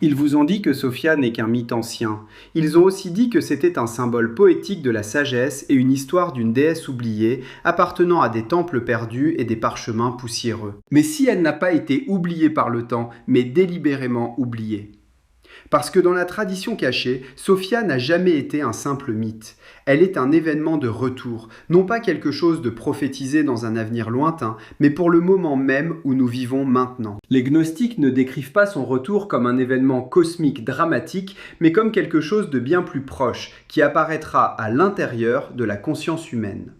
Ils vous ont dit que Sophia n'est qu'un mythe ancien. Ils ont aussi dit que c'était un symbole poétique de la sagesse et une histoire d'une déesse oubliée, appartenant à des temples perdus et des parchemins poussiéreux. Mais si elle n'a pas été oubliée par le temps, mais délibérément oubliée. Parce que dans la tradition cachée, Sophia n'a jamais été un simple mythe. Elle est un événement de retour, non pas quelque chose de prophétisé dans un avenir lointain, mais pour le moment même où nous vivons maintenant. Les gnostiques ne décrivent pas son retour comme un événement cosmique dramatique, mais comme quelque chose de bien plus proche, qui apparaîtra à l'intérieur de la conscience humaine.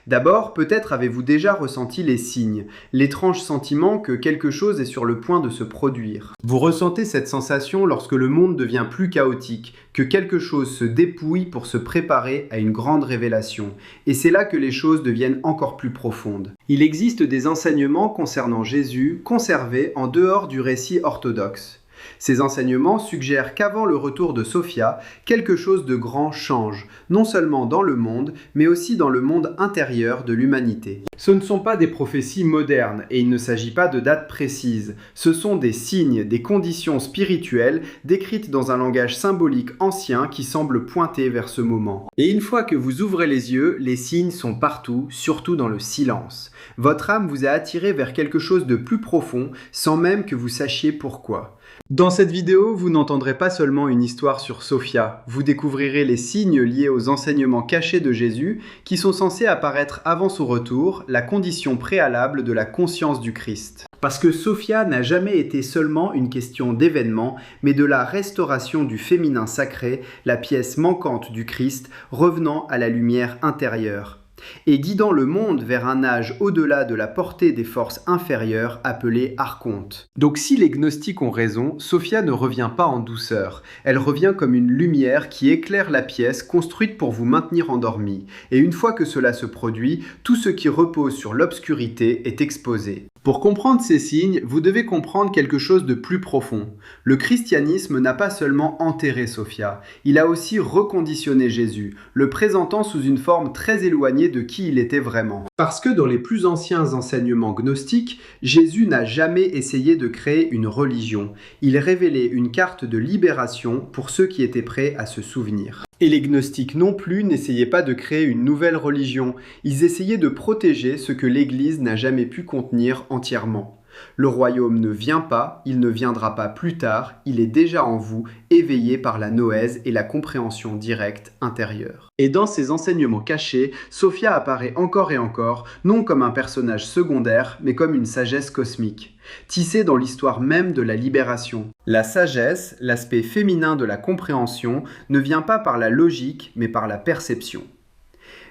D'abord, peut-être avez-vous déjà ressenti les signes, l'étrange sentiment que quelque chose est sur le point de se produire. Vous ressentez cette sensation lorsque le monde devient plus chaotique, que quelque chose se dépouille pour se préparer à une grande révélation, et c'est là que les choses deviennent encore plus profondes. Il existe des enseignements concernant Jésus conservés en dehors du récit orthodoxe. Ces enseignements suggèrent qu'avant le retour de Sophia, quelque chose de grand change, non seulement dans le monde, mais aussi dans le monde intérieur de l'humanité. Ce ne sont pas des prophéties modernes et il ne s'agit pas de dates précises. Ce sont des signes, des conditions spirituelles décrites dans un langage symbolique ancien qui semble pointer vers ce moment. Et une fois que vous ouvrez les yeux, les signes sont partout, surtout dans le silence. Votre âme vous a attiré vers quelque chose de plus profond, sans même que vous sachiez pourquoi. Dans cette vidéo, vous n'entendrez pas seulement une histoire sur Sophia, vous découvrirez les signes liés aux enseignements cachés de Jésus qui sont censés apparaître avant son retour, la condition préalable de la conscience du Christ. Parce que Sophia n'a jamais été seulement une question d'événement, mais de la restauration du féminin sacré, la pièce manquante du Christ, revenant à la lumière intérieure, et guidant le monde vers un âge au-delà de la portée des forces inférieures appelées archontes. Donc si les gnostiques ont raison, Sophia ne revient pas en douceur. Elle revient comme une lumière qui éclaire la pièce construite pour vous maintenir endormi. Et une fois que cela se produit, tout ce qui repose sur l'obscurité est exposé. Pour comprendre ces signes, vous devez comprendre quelque chose de plus profond. Le christianisme n'a pas seulement enterré Sophia, il a aussi reconditionné Jésus, le présentant sous une forme très éloignée de qui il était vraiment. Parce que dans les plus anciens enseignements gnostiques, Jésus n'a jamais essayé de créer une religion. Il révélait une carte de libération pour ceux qui étaient prêts à se souvenir. Et les gnostiques non plus n'essayaient pas de créer une nouvelle religion, ils essayaient de protéger ce que l'Église n'a jamais pu contenir entièrement. Le royaume ne vient pas, il ne viendra pas plus tard, il est déjà en vous, éveillé par la noèse et la compréhension directe intérieure. Et dans ces enseignements cachés, Sophia apparaît encore et encore, non comme un personnage secondaire, mais comme une sagesse cosmique, tissée dans l'histoire même de la libération. La sagesse, l'aspect féminin de la compréhension, ne vient pas par la logique, mais par la perception.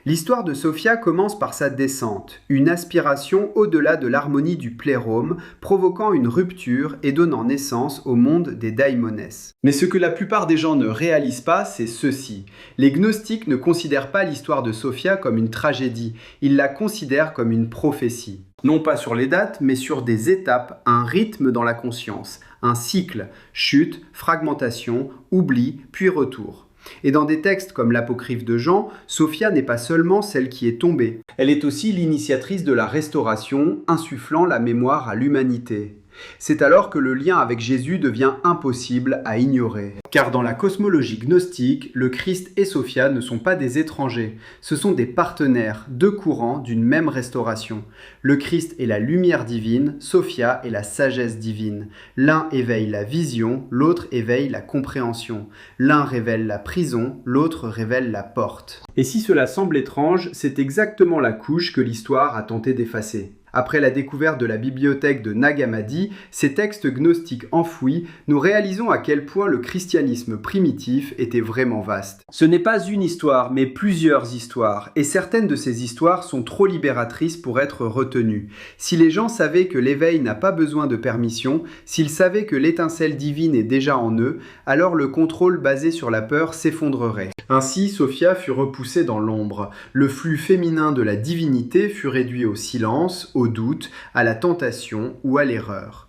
L'histoire de Sophia commence par sa descente, une aspiration au-delà de l'harmonie du plérôme, provoquant une rupture et donnant naissance au monde des daimones. Mais ce que la plupart des gens ne réalisent pas, c'est ceci. Les gnostiques ne considèrent pas l'histoire de Sophia comme une tragédie, ils la considèrent comme une prophétie. Non pas sur les dates, mais sur des étapes, un rythme dans la conscience, un cycle, chute, fragmentation, oubli, puis retour. Et dans des textes comme l'apocryphe de Jean, Sophia n'est pas seulement celle qui est tombée. Elle est aussi l'initiatrice de la restauration, insufflant la mémoire à l'humanité. C'est alors que le lien avec Jésus devient impossible à ignorer. Car dans la cosmologie gnostique, le Christ et Sophia ne sont pas des étrangers, ce sont des partenaires, deux courants d'une même restauration. Le Christ est la lumière divine, Sophia est la sagesse divine. L'un éveille la vision, l'autre éveille la compréhension. L'un révèle la prison, l'autre révèle la porte. Et si cela semble étrange, c'est exactement la couche que l'histoire a tenté d'effacer. Après la découverte de la bibliothèque de Nag Hammadi, ces textes gnostiques enfouis, nous réalisons à quel point le christianisme primitif était vraiment vaste. Ce n'est pas une histoire, mais plusieurs histoires, et certaines de ces histoires sont trop libératrices pour être retenues. Si les gens savaient que l'éveil n'a pas besoin de permission, s'ils savaient que l'étincelle divine est déjà en eux, alors le contrôle basé sur la peur s'effondrerait. Ainsi, Sophia fut repoussée dans l'ombre. Le flux féminin de la divinité fut réduit au silence, au doute, à la tentation ou à l'erreur.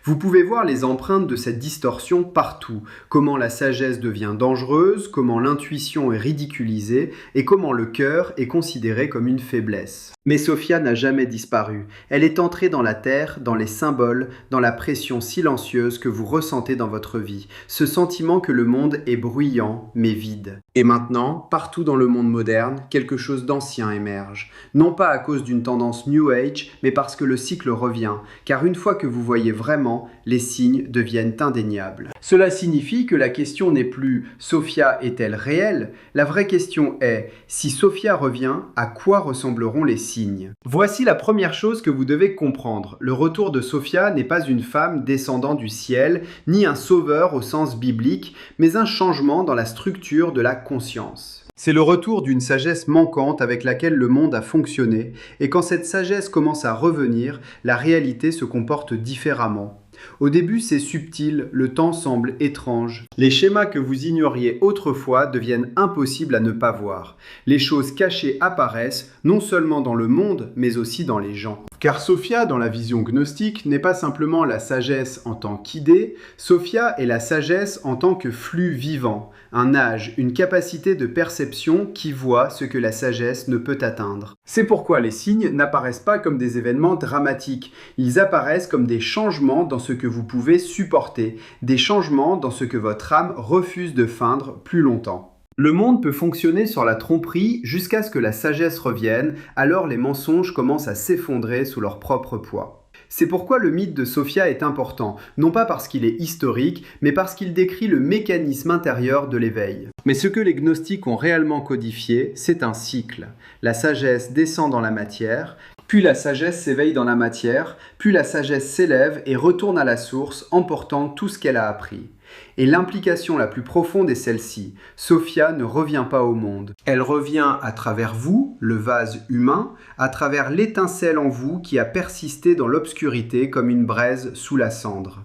Vous pouvez voir les empreintes de cette distorsion partout, comment la sagesse devient dangereuse, comment l'intuition est ridiculisée et comment le cœur est considéré comme une faiblesse. Mais Sophia n'a jamais disparu. Elle est entrée dans la terre, dans les symboles, dans la pression silencieuse que vous ressentez dans votre vie, ce sentiment que le monde est bruyant mais vide. Et maintenant, partout dans le monde moderne, quelque chose d'ancien émerge. Non pas à cause d'une tendance New Age, mais parce que le cycle revient, car une fois que vous voyez vraiment, les signes deviennent indéniables. Cela signifie que la question n'est plus « Sophia est-elle réelle ?» La vraie question est « Si Sophia revient, à quoi ressembleront les signes ?» Voici la première chose que vous devez comprendre. Le retour de Sophia n'est pas une femme descendant du ciel, ni un sauveur au sens biblique, mais un changement dans la structure de la conscience. C'est le retour d'une sagesse manquante avec laquelle le monde a fonctionné, et quand cette sagesse commence à revenir, la réalité se comporte différemment. Au début, c'est subtil, le temps semble étrange. Les schémas que vous ignoriez autrefois deviennent impossibles à ne pas voir. Les choses cachées apparaissent, non seulement dans le monde, mais aussi dans les gens. Car Sophia, dans la vision gnostique, n'est pas simplement la sagesse en tant qu'idée, Sophia est la sagesse en tant que flux vivant, un âge, une capacité de perception qui voit ce que la sagesse ne peut atteindre. C'est pourquoi les signes n'apparaissent pas comme des événements dramatiques, ils apparaissent comme des changements dans ce que vous pouvez supporter, des changements dans ce que votre âme refuse de feindre plus longtemps. Le monde peut fonctionner sur la tromperie jusqu'à ce que la sagesse revienne, alors les mensonges commencent à s'effondrer sous leur propre poids. C'est pourquoi le mythe de Sophia est important, non pas parce qu'il est historique, mais parce qu'il décrit le mécanisme intérieur de l'éveil. Mais ce que les gnostiques ont réellement codifié, c'est un cycle. La sagesse descend dans la matière, puis la sagesse s'éveille dans la matière, puis la sagesse s'élève et retourne à la source, emportant tout ce qu'elle a appris. Et l'implication la plus profonde est celle-ci. Sophia ne revient pas au monde. Elle revient à travers vous, le vase humain, à travers l'étincelle en vous qui a persisté dans l'obscurité comme une braise sous la cendre.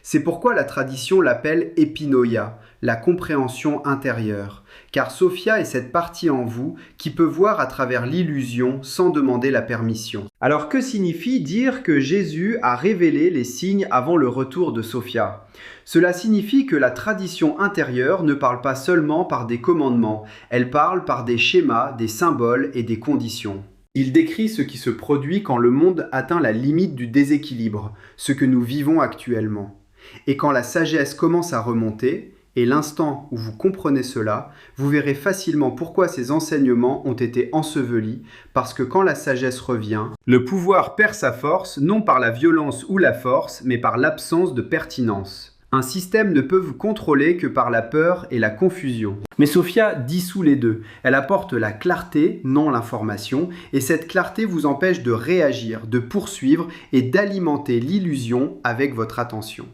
C'est pourquoi la tradition l'appelle épinoïa, la compréhension intérieure, car Sophia est cette partie en vous qui peut voir à travers l'illusion sans demander la permission. Alors que signifie dire que Jésus a révélé les signes avant le retour de Sophia ? Cela signifie que la tradition intérieure ne parle pas seulement par des commandements, elle parle par des schémas, des symboles et des conditions. Il décrit ce qui se produit quand le monde atteint la limite du déséquilibre, ce que nous vivons actuellement. Et quand la sagesse commence à remonter, et l'instant où vous comprenez cela, vous verrez facilement pourquoi ces enseignements ont été ensevelis, parce que quand la sagesse revient, le pouvoir perd sa force non par la violence ou la force, mais par l'absence de pertinence. Un système ne peut vous contrôler que par la peur et la confusion. Mais Sophia dissout les deux. Elle apporte la clarté, non l'information, et cette clarté vous empêche de réagir, de poursuivre et d'alimenter l'illusion avec votre attention.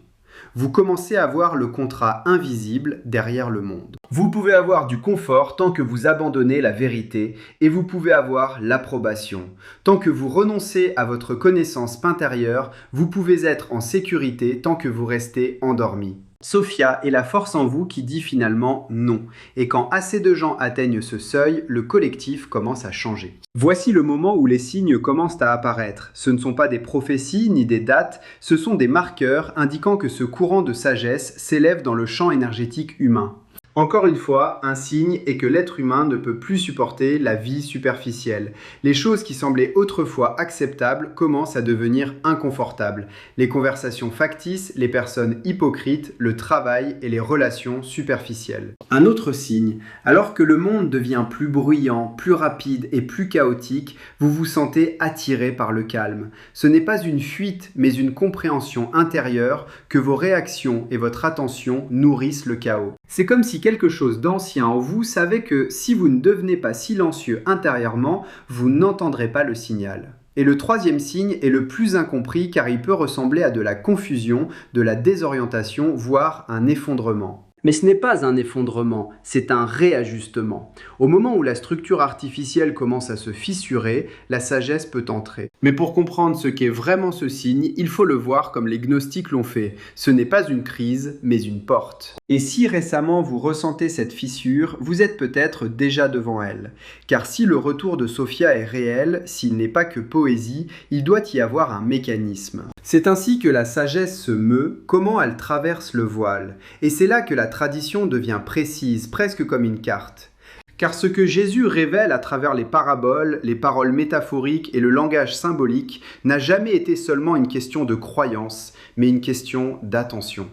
Vous commencez à voir le contrat invisible derrière le monde. Vous pouvez avoir du confort tant que vous abandonnez la vérité et vous pouvez avoir l'approbation. Tant que vous renoncez à votre connaissance intérieure, vous pouvez être en sécurité tant que vous restez endormi. Sophia est la force en vous qui dit finalement non. Et quand assez de gens atteignent ce seuil, le collectif commence à changer. Voici le moment où les signes commencent à apparaître. Ce ne sont pas des prophéties ni des dates, ce sont des marqueurs indiquant que ce courant de sagesse s'élève dans le champ énergétique humain. Encore une fois, un signe est que l'être humain ne peut plus supporter la vie superficielle. Les choses qui semblaient autrefois acceptables commencent à devenir inconfortables. Les conversations factices, les personnes hypocrites, le travail et les relations superficielles. Un autre signe, alors que le monde devient plus bruyant, plus rapide et plus chaotique, vous vous sentez attiré par le calme. Ce n'est pas une fuite, mais une compréhension intérieure que vos réactions et votre attention nourrissent le chaos. C'est comme si quelque chose d'ancien en vous savait que si vous ne devenez pas silencieux intérieurement, vous n'entendrez pas le signal. Et le troisième signe est le plus incompris car il peut ressembler à de la confusion, de la désorientation, voire un effondrement. Mais ce n'est pas un effondrement, c'est un réajustement. Au moment où la structure artificielle commence à se fissurer, la sagesse peut entrer. Mais pour comprendre ce qu'est vraiment ce signe, il faut le voir comme les gnostiques l'ont fait. Ce n'est pas une crise, mais une porte. Et si récemment vous ressentez cette fissure, vous êtes peut-être déjà devant elle. Car si le retour de Sophia est réel, s'il n'est pas que poésie, il doit y avoir un mécanisme. C'est ainsi que la sagesse se meut, comment elle traverse le voile. Et c'est là que la tradition devient précise, presque comme une carte. Car ce que Jésus révèle à travers les paraboles, les paroles métaphoriques et le langage symbolique n'a jamais été seulement une question de croyance, mais une question d'attention.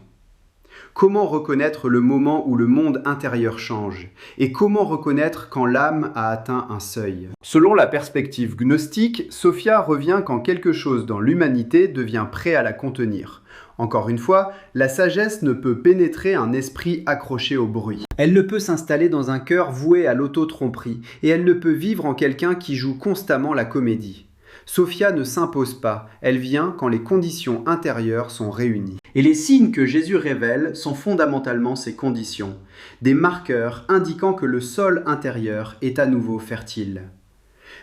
Comment reconnaître le moment où le monde intérieur change? Et comment reconnaître quand l'âme a atteint un seuil? Selon la perspective gnostique, Sophia revient quand quelque chose dans l'humanité devient prêt à la contenir. Encore une fois, la sagesse ne peut pénétrer un esprit accroché au bruit. Elle ne peut s'installer dans un cœur voué à l'auto-tromperie, et elle ne peut vivre en quelqu'un qui joue constamment la comédie. Sophia ne s'impose pas, elle vient quand les conditions intérieures sont réunies. Et les signes que Jésus révèle sont fondamentalement ces conditions, des marqueurs indiquant que le sol intérieur est à nouveau fertile.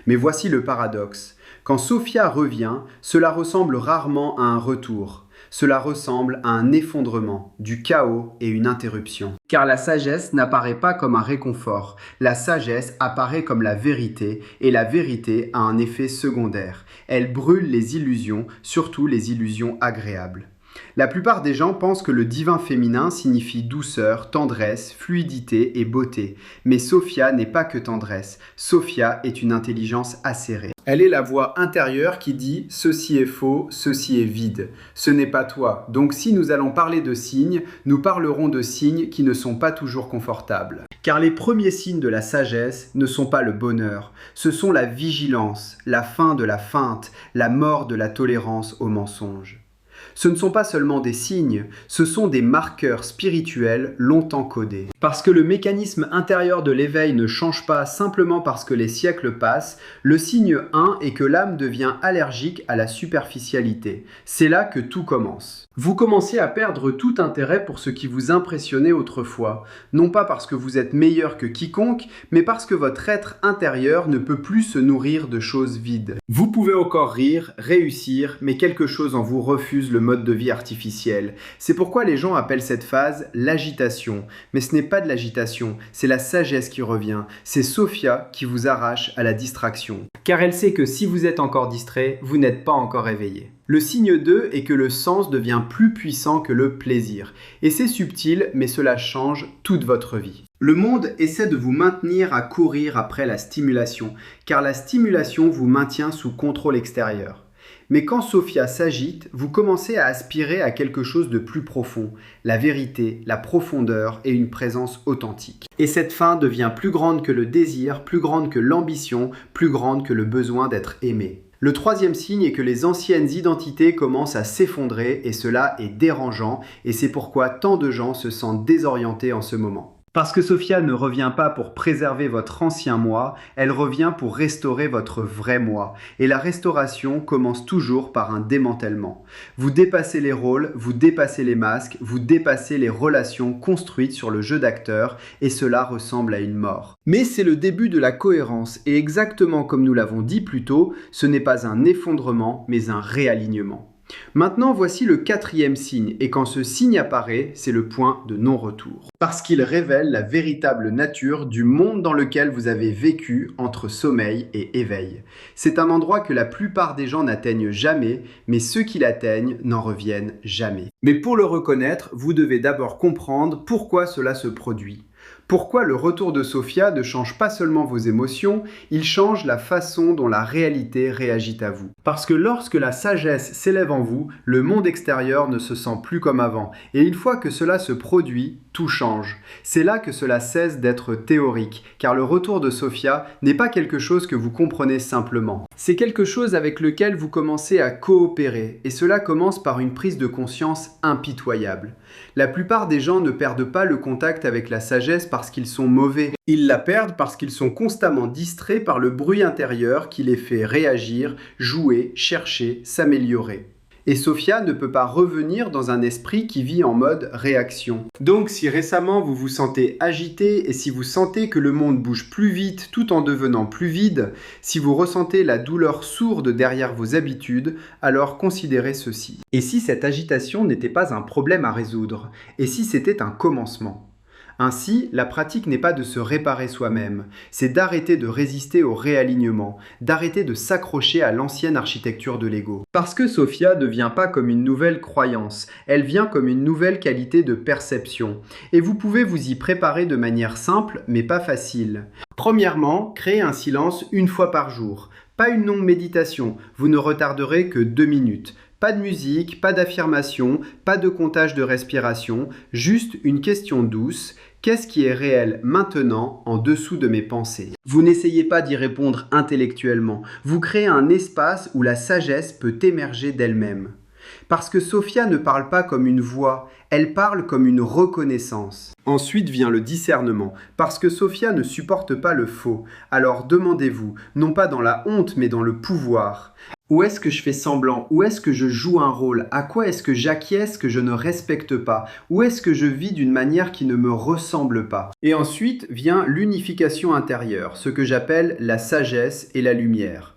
Mais voici le paradoxe. Quand Sophia revient, cela ressemble rarement à un retour. Cela ressemble à un effondrement, du chaos et une interruption. Car la sagesse n'apparaît pas comme un réconfort, la sagesse apparaît comme la vérité, et la vérité a un effet secondaire. Elle brûle les illusions, surtout les illusions agréables. La plupart des gens pensent que le divin féminin signifie douceur, tendresse, fluidité et beauté. Mais Sophia n'est pas que tendresse. Sophia est une intelligence acérée. Elle est la voix intérieure qui dit « ceci est faux, ceci est vide ». Ce n'est pas toi. Donc si nous allons parler de signes, nous parlerons de signes qui ne sont pas toujours confortables. Car les premiers signes de la sagesse ne sont pas le bonheur. Ce sont la vigilance, la fin de la feinte, la mort de la tolérance au mensonge. Ce ne sont pas seulement des signes, ce sont des marqueurs spirituels longtemps codés. Parce que le mécanisme intérieur de l'éveil ne change pas simplement parce que les siècles passent, le signe 1 est que l'âme devient allergique à la superficialité. C'est là que tout commence. Vous commencez à perdre tout intérêt pour ce qui vous impressionnait autrefois, non pas parce que vous êtes meilleur que quiconque, mais parce que votre être intérieur ne peut plus se nourrir de choses vides. Vous pouvez encore rire, réussir, mais quelque chose en vous refuse le mode de vie artificiel. C'est pourquoi les gens appellent cette phase l'agitation. Mais ce n'est pas de l'agitation, c'est la sagesse qui revient. C'est Sophia qui vous arrache à la distraction. Car elle sait que si vous êtes encore distrait, vous n'êtes pas encore éveillé. Le signe 2 est que le sens devient plus puissant que le plaisir. Et c'est subtil, mais cela change toute votre vie. Le monde essaie de vous maintenir à courir après la stimulation, car la stimulation vous maintient sous contrôle extérieur. Mais quand Sophia s'agite, vous commencez à aspirer à quelque chose de plus profond, la vérité, la profondeur et une présence authentique. Et cette faim devient plus grande que le désir, plus grande que l'ambition, plus grande que le besoin d'être aimé. Le troisième signe est que les anciennes identités commencent à s'effondrer et cela est dérangeant et c'est pourquoi tant de gens se sentent désorientés en ce moment. Parce que Sophia ne revient pas pour préserver votre ancien moi, elle revient pour restaurer votre vrai moi. Et la restauration commence toujours par un démantèlement. Vous dépassez les rôles, vous dépassez les masques, vous dépassez les relations construites sur le jeu d'acteur et cela ressemble à une mort. Mais c'est le début de la cohérence et exactement comme nous l'avons dit plus tôt, ce n'est pas un effondrement mais un réalignement. Maintenant, voici le quatrième signe, et quand ce signe apparaît, c'est le point de non-retour. Parce qu'il révèle la véritable nature du monde dans lequel vous avez vécu entre sommeil et éveil. C'est un endroit que la plupart des gens n'atteignent jamais, mais ceux qui l'atteignent n'en reviennent jamais. Mais pour le reconnaître, vous devez d'abord comprendre pourquoi cela se produit. Pourquoi le retour de Sophia ne change pas seulement vos émotions, il change la façon dont la réalité réagit à vous. Parce que lorsque la sagesse s'élève en vous, le monde extérieur ne se sent plus comme avant. Et une fois que cela se produit, tout change. C'est là que cela cesse d'être théorique, car le retour de Sophia n'est pas quelque chose que vous comprenez simplement. C'est quelque chose avec lequel vous commencez à coopérer, et cela commence par une prise de conscience impitoyable. La plupart des gens ne perdent pas le contact avec la sagesse parce qu'ils sont mauvais. Ils la perdent parce qu'ils sont constamment distraits par le bruit intérieur qui les fait réagir, jouer, chercher, s'améliorer. Et Sophia ne peut pas revenir dans un esprit qui vit en mode réaction. Donc si récemment vous vous sentez agité et si vous sentez que le monde bouge plus vite tout en devenant plus vide, si vous ressentez la douleur sourde derrière vos habitudes, alors considérez ceci. Et si cette agitation n'était pas un problème à résoudre? Et si c'était un commencement? Ainsi, la pratique n'est pas de se réparer soi-même, c'est d'arrêter de résister au réalignement, d'arrêter de s'accrocher à l'ancienne architecture de l'ego. Parce que Sophia ne vient pas comme une nouvelle croyance, elle vient comme une nouvelle qualité de perception. Et vous pouvez vous y préparer de manière simple, mais pas facile. Premièrement, créez un silence une fois par jour. Pas une longue méditation, vous ne retarderez que 2 minutes. Pas de musique, pas d'affirmation, pas de comptage de respiration, juste une question douce. Qu'est-ce qui est réel maintenant en dessous de mes pensées? Vous n'essayez pas d'y répondre intellectuellement, vous créez un espace où la sagesse peut émerger d'elle-même. Parce que Sophia ne parle pas comme une voix, elle parle comme une reconnaissance. Ensuite vient le discernement, parce que Sophia ne supporte pas le faux. Alors demandez-vous, non pas dans la honte, mais dans le pouvoir. Où est-ce que je fais semblant? Où est-ce que je joue un rôle? À quoi est-ce que j'acquiesce que je ne respecte pas? Où est-ce que je vis d'une manière qui ne me ressemble pas? Et ensuite vient l'unification intérieure, ce que j'appelle la sagesse et la lumière.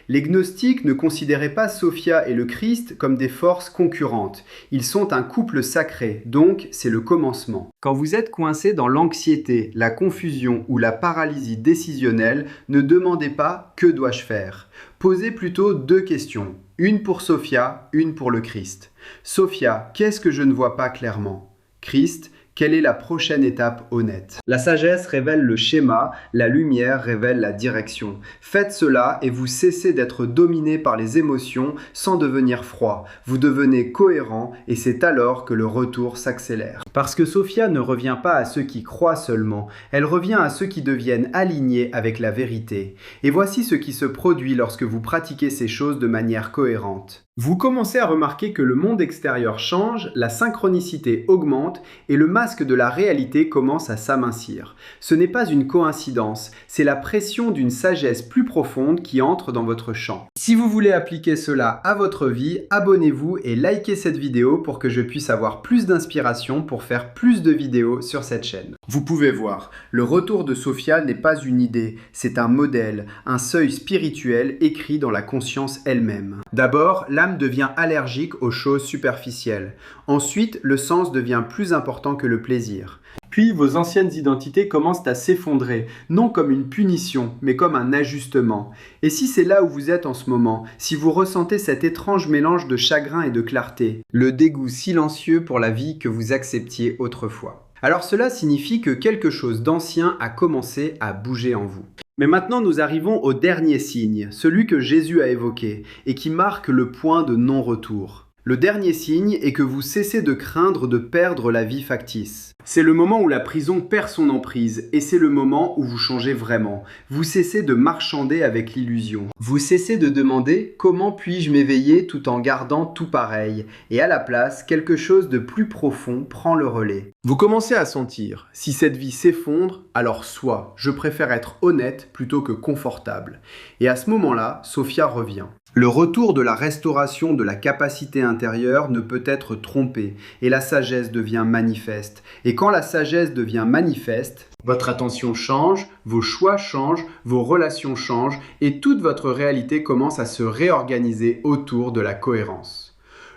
Les gnostiques ne considéraient pas Sophia et le Christ comme des forces concurrentes. Ils sont un couple sacré, donc c'est le commencement. Quand vous êtes coincé dans l'anxiété, la confusion ou la paralysie décisionnelle, ne demandez pas « que dois-je faire ?» Posez plutôt 2 questions, une pour Sophia, une pour le Christ. Sophia, qu'est-ce que je ne vois pas clairement? Christ, quelle est la prochaine étape honnête? La sagesse révèle le schéma, la lumière révèle la direction. Faites cela et vous cessez d'être dominé par les émotions sans devenir froid. Vous devenez cohérent et c'est alors que le retour s'accélère. Parce que Sophia ne revient pas à ceux qui croient seulement, elle revient à ceux qui deviennent alignés avec la vérité. Et voici ce qui se produit lorsque vous pratiquez ces choses de manière cohérente. Vous commencez à remarquer que le monde extérieur change, la synchronicité augmente et le masque de la réalité commence à s'amincir. Ce n'est pas une coïncidence, c'est la pression d'une sagesse plus profonde qui entre dans votre champ. Si vous voulez appliquer cela à votre vie, abonnez-vous et likez cette vidéo pour que je puisse avoir plus d'inspiration pour faire plus de vidéos sur cette chaîne. Vous pouvez voir, le retour de Sophia n'est pas une idée, c'est un modèle, un seuil spirituel écrit dans la conscience elle-même. D'abord, l'âme devient allergique aux choses superficielles. Ensuite, le sens devient plus important que le plaisir. Puis, vos anciennes identités commencent à s'effondrer, non comme une punition, mais comme un ajustement. Et si c'est là où vous êtes en ce moment, si vous ressentez cet étrange mélange de chagrin et de clarté, le dégoût silencieux pour la vie que vous acceptiez autrefois, alors cela signifie que quelque chose d'ancien a commencé à bouger en vous. Mais maintenant nous arrivons au dernier signe, celui que Jésus a évoqué, et qui marque le point de non-retour. Le dernier signe est que vous cessez de craindre de perdre la vie factice. C'est le moment où la prison perd son emprise, et c'est le moment où vous changez vraiment. Vous cessez de marchander avec l'illusion. Vous cessez de demander « Comment puis-je m'éveiller tout en gardant tout pareil ?» Et à la place, quelque chose de plus profond prend le relais. Vous commencez à sentir « Si cette vie s'effondre, alors soit, je préfère être honnête plutôt que confortable. » Et à ce moment-là, Sophia revient. Le retour de la restauration de la capacité intérieure ne peut être trompé et la sagesse devient manifeste. Et quand la sagesse devient manifeste, votre attention change, vos choix changent, vos relations changent et toute votre réalité commence à se réorganiser autour de la cohérence.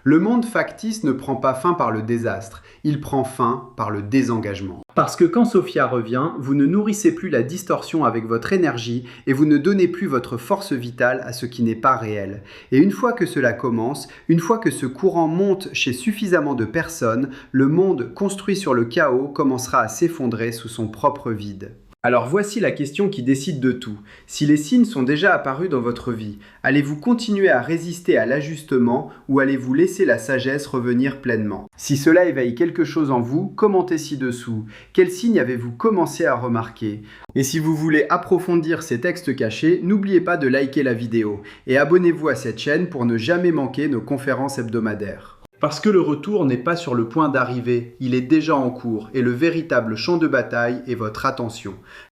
Le monde factice ne prend pas fin par le désastre, il prend fin par le désengagement. Parce que quand Sophia revient, vous ne nourrissez plus la distorsion avec votre énergie et vous ne donnez plus votre force vitale à ce qui n'est pas réel. Et une fois que cela commence, une fois que ce courant monte chez suffisamment de personnes, le monde construit sur le chaos commencera à s'effondrer sous son propre vide. Alors voici la question qui décide de tout. Si les signes sont déjà apparus dans votre vie, allez-vous continuer à résister à l'ajustement ou allez-vous laisser la sagesse revenir pleinement? Si cela éveille quelque chose en vous, commentez ci-dessous. Quels signes avez-vous commencé à remarquer? Et si vous voulez approfondir ces textes cachés, n'oubliez pas de liker la vidéo et abonnez-vous à cette chaîne pour ne jamais manquer nos conférences hebdomadaires. Parce que le retour n'est pas sur le point d'arriver, il est déjà en cours et le véritable champ de bataille est votre attention.